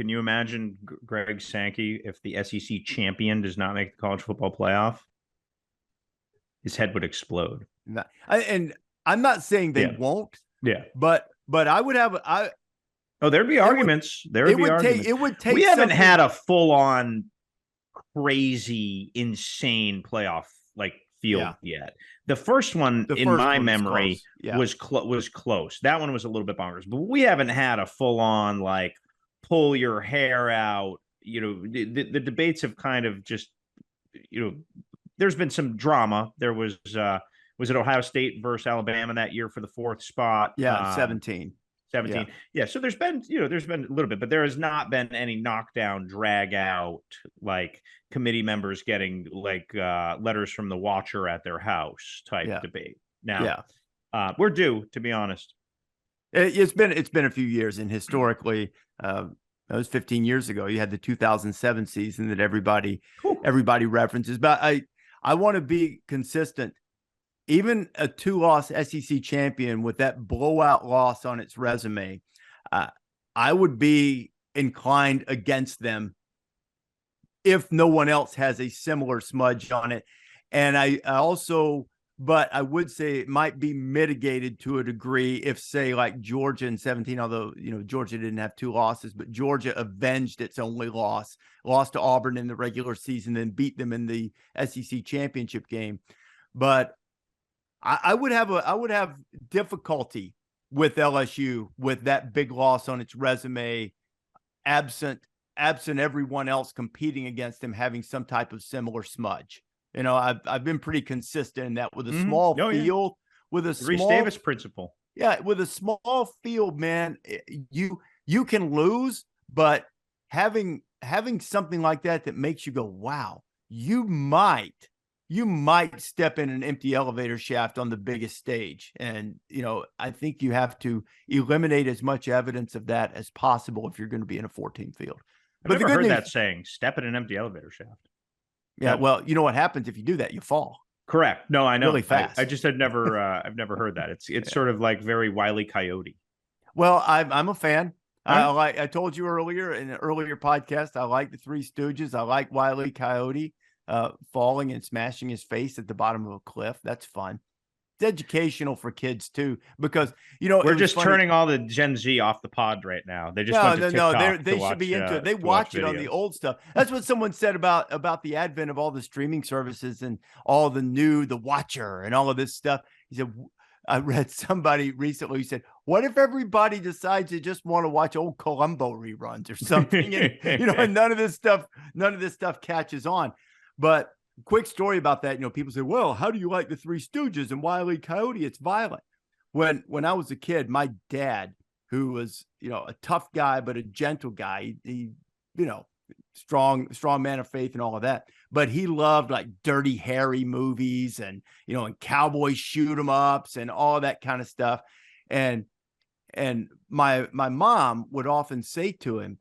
Can you imagine Greg Sankey if the SEC champion does not make the college football playoff? His head would explode. And I'm not saying they won't. Yeah. But I would have there'd be arguments. It would take. We haven't had a full-on crazy, insane playoff field yet. The first one, in my memory, was close. That one was a little bit bonkers, but we haven't had a full-on pull your hair out. The debates have kind of just, there's been some drama. There was it Ohio State versus Alabama that year for the fourth spot? Yeah, 17. Yeah. So there's been a little bit, but there has not been any knockdown, drag out, committee members getting letters from the watcher at their house type debate. Now, we're due, to be honest. It's been a few years, and historically, that was 15 years ago. You had the 2007 season that everybody references, but I want to be consistent. Even a 2-loss SEC champion with that blowout loss on its resume, I would be inclined against them if no one else has a similar smudge on it. And but I would say it might be mitigated to a degree if, say, like Georgia in 17, although, Georgia didn't have 2 losses, but Georgia avenged its only lost to Auburn in the regular season, then beat them in the SEC championship game. But I would have difficulty with LSU with that big loss on its resume, absent everyone else competing against them having some type of similar smudge. I've been pretty consistent in that with a small field, with a Rece Davis principle. Yeah, with a small field, man, you can lose, but having something like that makes you go, wow, you might step in an empty elevator shaft on the biggest stage. And, I think you have to eliminate as much evidence of that as possible if you're going to be in a 14 field. I've never heard that saying, step in an empty elevator shaft. Yeah, well, you know what happens if you do that? You fall. Correct. No, I know. Really fast. I just had never, I've never heard that. It's sort of like very Wile E. Coyote. Well, I'm a fan. I told you earlier in an earlier podcast, I like the Three Stooges. I like Wile E. Coyote. Falling and smashing his face at the bottom of a cliff. That's fun. It's educational for kids too, because we're just turning all the Gen Z off the pod right now. They just went to TikTok they should be into it. They watch it on the old stuff. That's what someone said about the advent of all the streaming services and all the Watcher and all of this stuff. He said, I read somebody recently who said, what if everybody decides they just want to watch old Columbo reruns or something? And, and none of this stuff catches on. But quick story about that, people say, well, how do you like the Three Stooges and Wile E. Coyote? It's violent. When I was a kid, my dad, who was, a tough guy, but a gentle guy, he strong man of faith and all of that, but he loved Dirty Harry movies and, and cowboy shoot 'em ups and all that kind of stuff. And my mom would often say to him,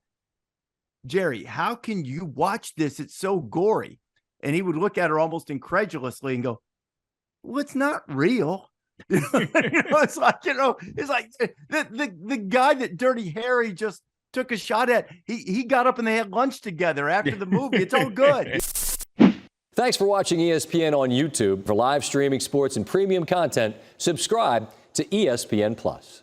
Jerry, how can you watch this? It's so gory. And he would look at her almost incredulously and go, well, it's not real. It's like the guy that Dirty Harry just took a shot at. He got up and they had lunch together after the movie. It's all good. Thanks for watching ESPN on YouTube. For live streaming sports and premium content, subscribe to ESPN+.